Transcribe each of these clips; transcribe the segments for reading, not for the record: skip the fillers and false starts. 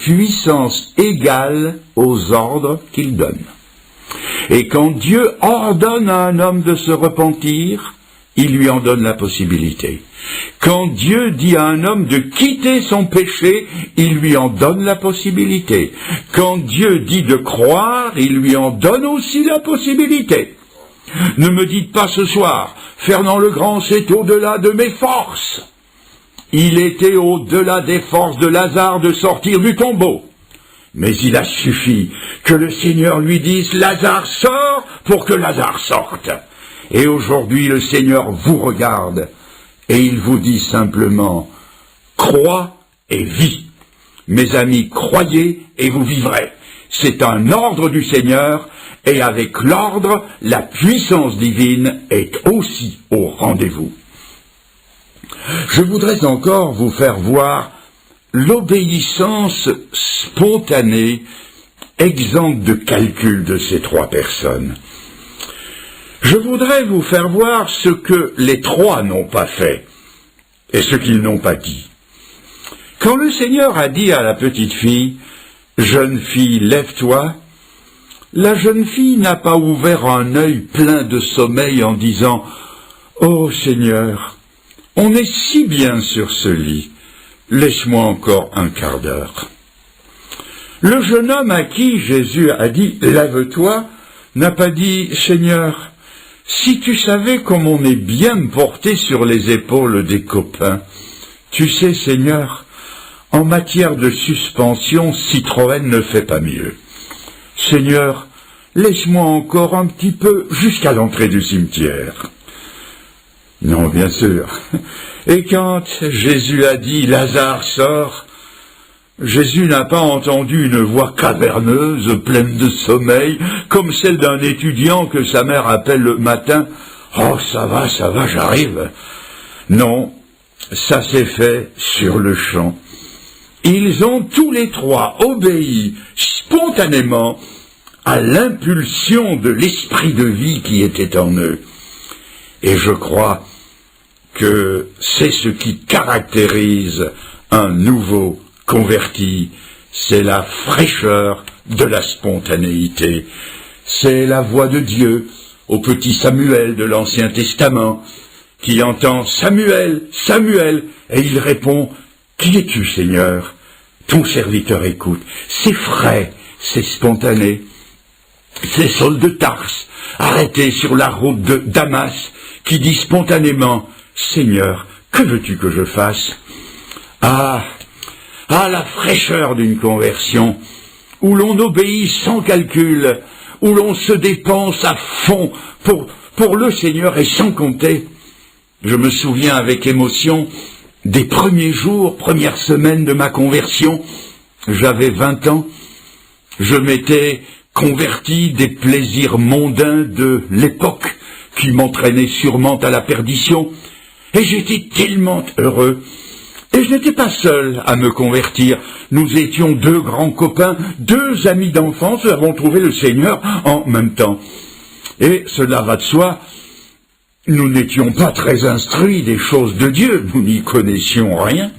puissance égale aux ordres qu'il donne. Et quand Dieu ordonne à un homme de se repentir, il lui en donne la possibilité. Quand Dieu dit à un homme de quitter son péché, il lui en donne la possibilité. Quand Dieu dit de croire, il lui en donne aussi la possibilité. Ne me dites pas ce soir, Fernand le Grand, c'est au-delà de mes forces. Il était au-delà des forces de Lazare de sortir du tombeau. Mais il a suffi que le Seigneur lui dise « Lazare, sors » pour que Lazare sorte. Et aujourd'hui, le Seigneur vous regarde et il vous dit simplement « Crois et vis ». Mes amis, croyez et vous vivrez. C'est un ordre du Seigneur et avec l'ordre, la puissance divine est aussi au rendez-vous. Je voudrais encore vous faire voir l'obéissance spontanée, exempte de calcul de ces trois personnes. Je voudrais vous faire voir ce que les trois n'ont pas fait et ce qu'ils n'ont pas dit. Quand le Seigneur a dit à la petite fille « Jeune fille, lève-toi », la jeune fille n'a pas ouvert un œil plein de sommeil en disant « Oh Seigneur, on est si bien sur ce lit, laisse-moi encore un quart d'heure. » Le jeune homme à qui Jésus a dit « Lève-toi » n'a pas dit « Seigneur, si tu savais comme on est bien me porter sur les épaules des copains, tu sais Seigneur, en matière de suspension, Citroën ne fait pas mieux. Seigneur, laisse-moi encore un petit peu jusqu'à l'entrée du cimetière. » Non, bien sûr. Et quand Jésus a dit « Lazare sort », Jésus n'a pas entendu une voix caverneuse, pleine de sommeil, comme celle d'un étudiant que sa mère appelle le matin « Oh, ça va, j'arrive ». Non, ça s'est fait sur le champ. Ils ont tous les trois obéi spontanément à l'impulsion de l'esprit de vie qui était en eux. Et je crois que c'est ce qui caractérise un nouveau converti, c'est la fraîcheur de la spontanéité. C'est la voix de Dieu au petit Samuel de l'Ancien Testament qui entend « Samuel, Samuel » et il répond « Qui es-tu, Seigneur ?» Ton serviteur écoute. C'est frais, c'est spontané. C'est Saul de Tarse, arrêté sur la route de Damas, qui dit spontanément « Seigneur, que veux-tu que je fasse ?» Ah, la fraîcheur d'une conversion, où l'on obéit sans calcul, où l'on se dépense à fond pour le Seigneur et sans compter. Je me souviens avec émotion des premiers jours, premières semaines de ma conversion. J'avais 20 ans, je m'étais converti des plaisirs mondains de l'époque qui m'entraînaient sûrement à la perdition, et j'étais tellement heureux. Et je n'étais pas seul à me convertir. Nous étions deux grands copains, deux amis d'enfance, nous avons trouvé le Seigneur en même temps. Et cela va de soi, nous n'étions pas très instruits des choses de Dieu, nous n'y connaissions rien.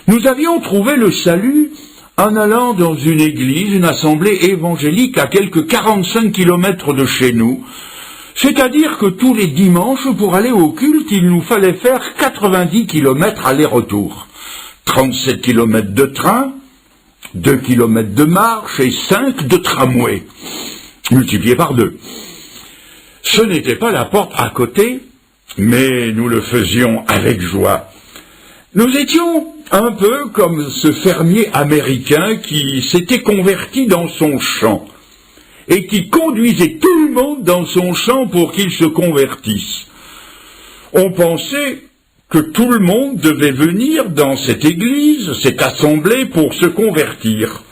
Nous avions trouvé le salut en allant dans une église, une assemblée évangélique à quelques 45 kilomètres de chez nous. C'est-à-dire que tous les dimanches, pour aller au culte, il nous fallait faire 90 kilomètres aller-retour. 37 kilomètres de train, 2 kilomètres de marche et 5 de tramway, multipliés par 2. Ce n'était pas la porte à côté, mais nous le faisions avec joie. Nous étions un peu comme ce fermier américain qui s'était converti dans son champ et qui conduisait tout le monde dans son champ pour qu'il se convertisse. On pensait que tout le monde devait venir dans cette église, cette assemblée, pour se convertir.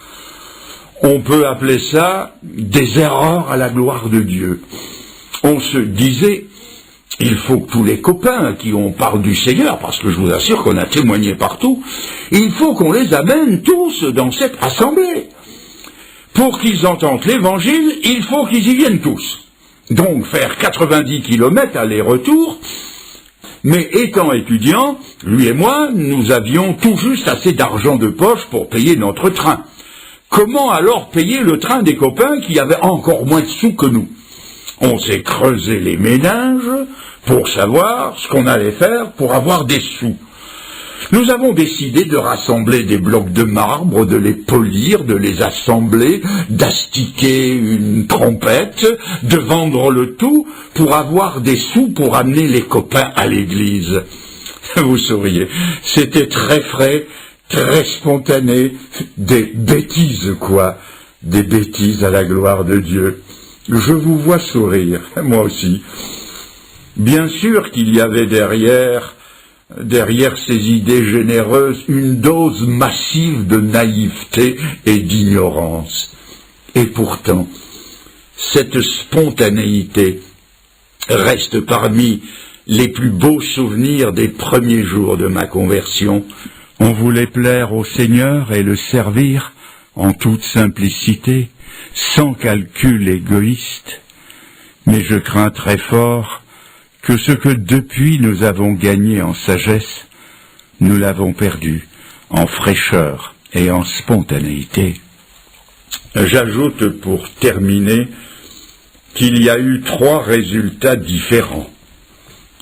On peut appeler ça des erreurs à la gloire de Dieu. On se disait, il faut que tous les copains à qui on parle du Seigneur, parce que je vous assure qu'on a témoigné partout, il faut qu'on les amène tous dans cette assemblée. Pour qu'ils entendent l'évangile, il faut qu'ils y viennent tous. Donc faire 90 kilomètres aller-retour, Mais étant étudiants, lui et moi, nous avions tout juste assez d'argent de poche pour payer notre train. Comment alors payer le train des copains qui avaient encore moins de sous que nous? On s'est creusé les méninges pour savoir ce qu'on allait faire pour avoir des sous. Nous avons décidé de rassembler des blocs de marbre, de les polir, de les assembler, d'astiquer une trompette, de vendre le tout pour avoir des sous pour amener les copains à l'église. Vous souriez, c'était très frais, très spontané, des bêtises quoi, des bêtises à la gloire de Dieu. Je vous vois sourire, moi aussi. Bien sûr qu'il y avait derrière ces idées généreuses, une dose massive de naïveté et d'ignorance. Et pourtant, cette spontanéité reste parmi les plus beaux souvenirs des premiers jours de ma conversion. On voulait plaire au Seigneur et le servir en toute simplicité, sans calcul égoïste. Mais je crains très fort que ce que depuis nous avons gagné en sagesse, nous l'avons perdu en fraîcheur et en spontanéité. J'ajoute pour terminer qu'il y a eu 3 résultats différents.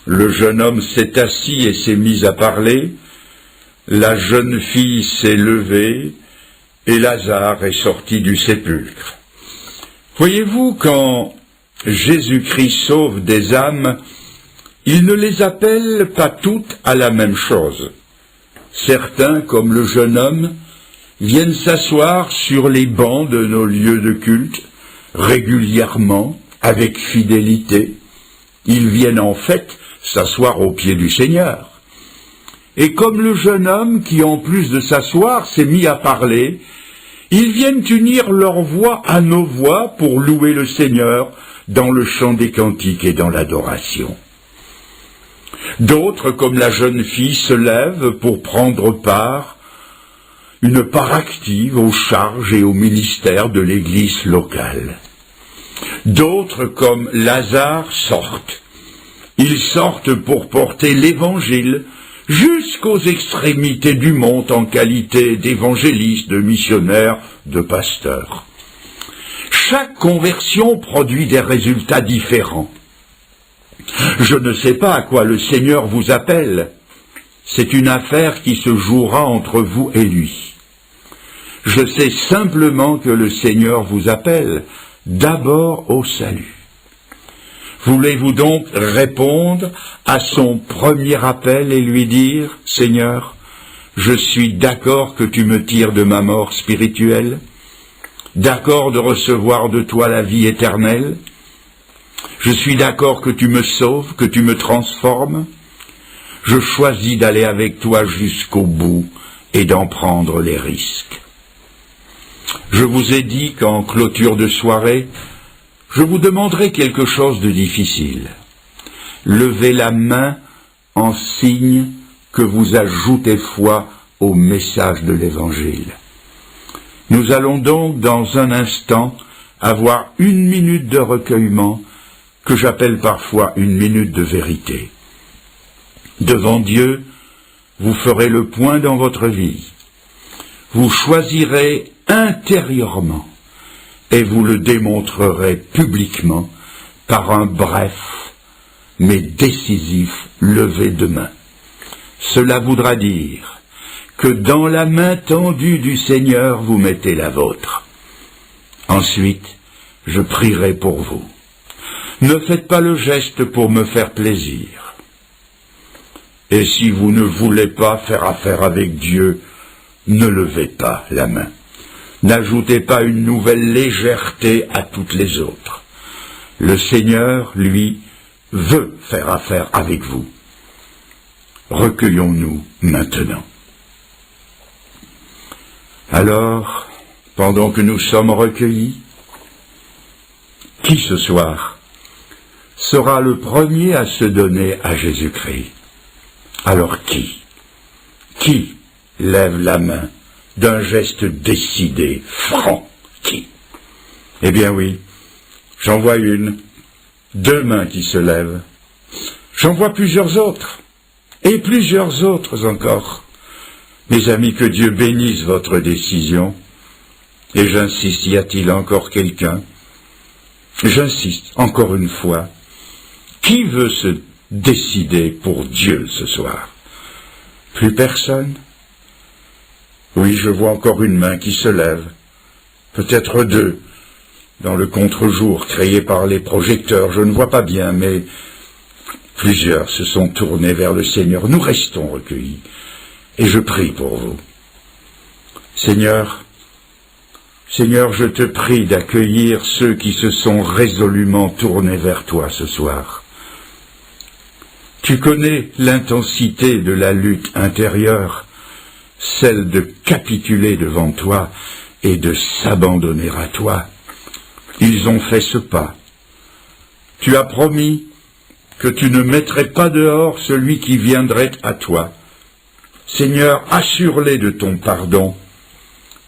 Le jeune homme s'est assis et s'est mis à parler, la jeune fille s'est levée et Lazare est sorti du sépulcre. Voyez-vous, quand Jésus-Christ sauve des âmes, il ne les appelle pas toutes à la même chose. Certains, comme le jeune homme, viennent s'asseoir sur les bancs de nos lieux de culte, régulièrement, avec fidélité. Ils viennent en fait s'asseoir aux pieds du Seigneur. Et comme le jeune homme qui, en plus de s'asseoir, s'est mis à parler, ils viennent unir leur voix à nos voix pour louer le Seigneur dans le chant des cantiques et dans l'adoration. D'autres, comme la jeune fille, se lèvent pour prendre une part active aux charges et au ministère de l'Église locale. D'autres, comme Lazare, sortent. Ils sortent pour porter l'Évangile jusqu'aux extrémités du monde en qualité d'évangélistes, de missionnaires, de pasteurs. Chaque conversion produit des résultats différents. Je ne sais pas à quoi le Seigneur vous appelle. C'est une affaire qui se jouera entre vous et lui. Je sais simplement que le Seigneur vous appelle d'abord au salut. Voulez-vous donc répondre à son premier appel et lui dire « Seigneur, je suis d'accord que tu me tires de ma mort spirituelle, d'accord de recevoir de toi la vie éternelle, je suis d'accord que tu me sauves, que tu me transformes, je choisis d'aller avec toi jusqu'au bout et d'en prendre les risques. » Je vous ai dit qu'en clôture de soirée, je vous demanderai quelque chose de difficile. Levez la main en signe que vous ajoutez foi au message de l'Évangile. Nous allons donc dans un instant avoir 1 minute de recueillement que j'appelle parfois 1 minute de vérité. Devant Dieu, vous ferez le point dans votre vie. Vous choisirez intérieurement et vous le démontrerez publiquement par un bref mais décisif lever de main. Cela voudra dire que dans la main tendue du Seigneur vous mettez la vôtre. Ensuite, je prierai pour vous. Ne faites pas le geste pour me faire plaisir. Et si vous ne voulez pas faire affaire avec Dieu, ne levez pas la main. N'ajoutez pas une nouvelle légèreté à toutes les autres. Le Seigneur, lui, veut faire affaire avec vous. Recueillons-nous maintenant. Alors, pendant que nous sommes recueillis, qui ce soir sera le premier à se donner à Jésus-Christ? Alors qui? Qui lève la main d'un geste décidé, franc? Qui? Eh bien oui, j'en vois 1, 2 mains qui se lèvent. J'en vois plusieurs autres. et plusieurs autres encore. Mes amis, que Dieu bénisse votre décision. Et j'insiste, y a-t-il encore quelqu'un? J'insiste, encore une fois, qui veut se décider pour Dieu ce soir? Plus personne? Oui, je vois encore une main qui se lève, peut-être deux, dans le contre-jour créé par les projecteurs, je ne vois pas bien, mais plusieurs se sont tournés vers le Seigneur. Nous restons recueillis, et je prie pour vous. Seigneur, je te prie d'accueillir ceux qui se sont résolument tournés vers toi ce soir. Tu connais l'intensité de la lutte intérieure, celle de capituler devant toi et de s'abandonner à toi. Ils ont fait ce pas. Tu as promis que tu ne mettrais pas dehors celui qui viendrait à toi. Seigneur, assure-les de ton pardon.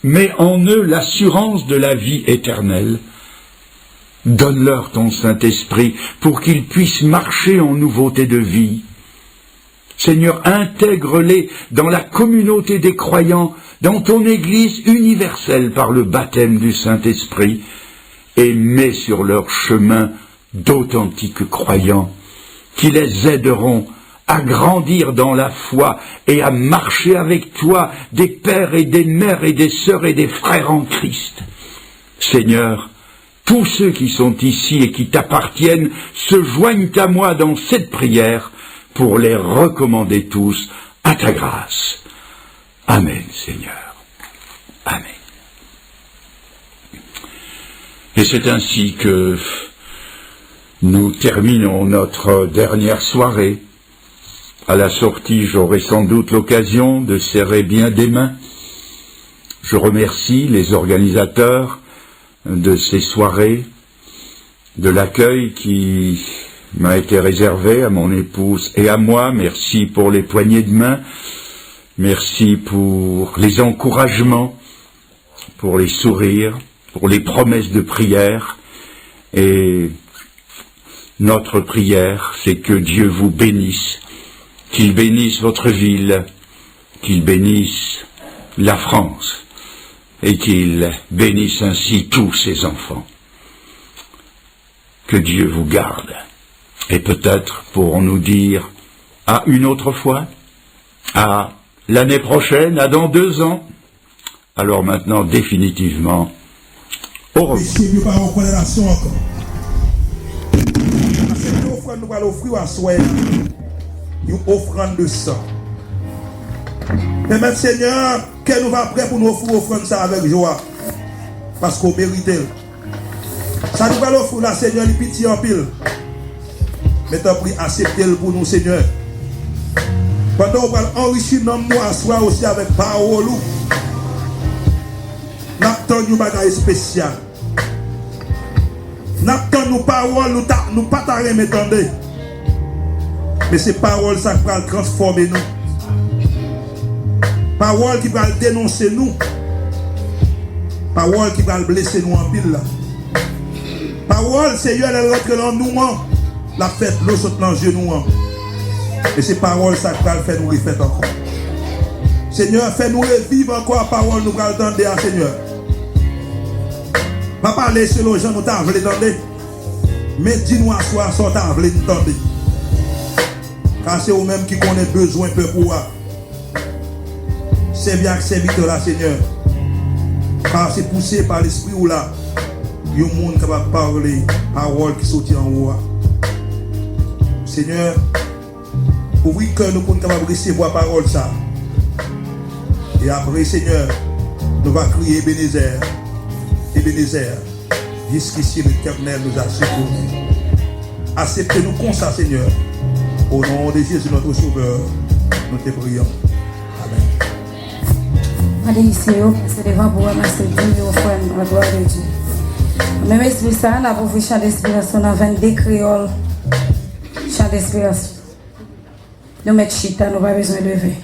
Mets en eux l'assurance de la vie éternelle. Donne-leur ton Saint-Esprit pour qu'ils puissent marcher en nouveauté de vie. Seigneur, intègre-les dans la communauté des croyants, dans ton Église universelle par le baptême du Saint-Esprit, et mets sur leur chemin d'authentiques croyants qui les aideront à grandir dans la foi et à marcher avec toi, des pères et des mères et des sœurs et des frères en Christ. Seigneur, tous ceux qui sont ici et qui t'appartiennent se joignent à moi dans cette prière pour les recommander tous à ta grâce. Amen, Seigneur. Amen. Et c'est ainsi que nous terminons notre dernière soirée. À la sortie, j'aurai sans doute l'occasion de serrer bien des mains. Je remercie les organisateurs de ces soirées, de l'accueil qui m'a été réservé à mon épouse et à moi. Merci pour les poignées de main, merci pour les encouragements, pour les sourires, pour les promesses de prière. Et notre prière, c'est que Dieu vous bénisse, qu'il bénisse votre ville, qu'il bénisse la France, et qu'il bénisse ainsi tous ses enfants. Que Dieu vous garde. Et peut-être pourrons-nous dire à une autre fois, à l'année prochaine, à dans 2 ans. Alors maintenant, définitivement, au revoir. Nous allons offrir à soi une offrande de sang. Mais maintenant, Seigneur, que nous va prêt pour nous offrir offrande ça avec joie. Parce qu'on mérite. Ça nous va l'offrir là, Seigneur, les pitié en pile. Mais t'as pris accepter pour nous, Seigneur. Pendant qu'on va enrichir nous à soi aussi avec parole, nous attendons une bagaille spéciale. Nous attendons nos paroles, nous pas t'arrêter, mais attendez. Mais ces paroles, ça va transformer nous. Paroles qui va dénoncer nous. Paroles qui va blesser nous en pile là. Paroles, Seigneur, elle rentre dans nous. La fête, l'eau saute dans le genou. Et ces paroles, ça va faire nous refaire encore. Seigneur, fais-nous revivre encore la parole, nous allons entendre, Seigneur. Pas parler selon les gens, nous t'avons entendre. Mais dis-nous à soi, sans t'avons entendre. Car c'est vous-même qui connaissez besoin peu pour c'est bien que serviteur là, Seigneur. Car c'est poussé par l'esprit ou là. Il y a un monde qui va parler, paroles qui sortent en haut. Seigneur, ouvre le cœur, nous pouvons recevoir la parole ça. Et après, Seigneur, nous allons crier Ebenezer. Ebenezer, jusqu'ici l'Éternel nous a secourus. Acceptez-nous comme ça, Seigneur. Au nom de Jésus, notre Sauveur, nous te prions. Amen. Allez ici, c'est devant pour remercier Dieu, au frère, la gloire de Dieu. Même esprit ça, on a pour vous chant d'inspiration dans 22 créoles. Chant d'inspiration. Nous mettons chita, nous n'avons pas besoin de lever.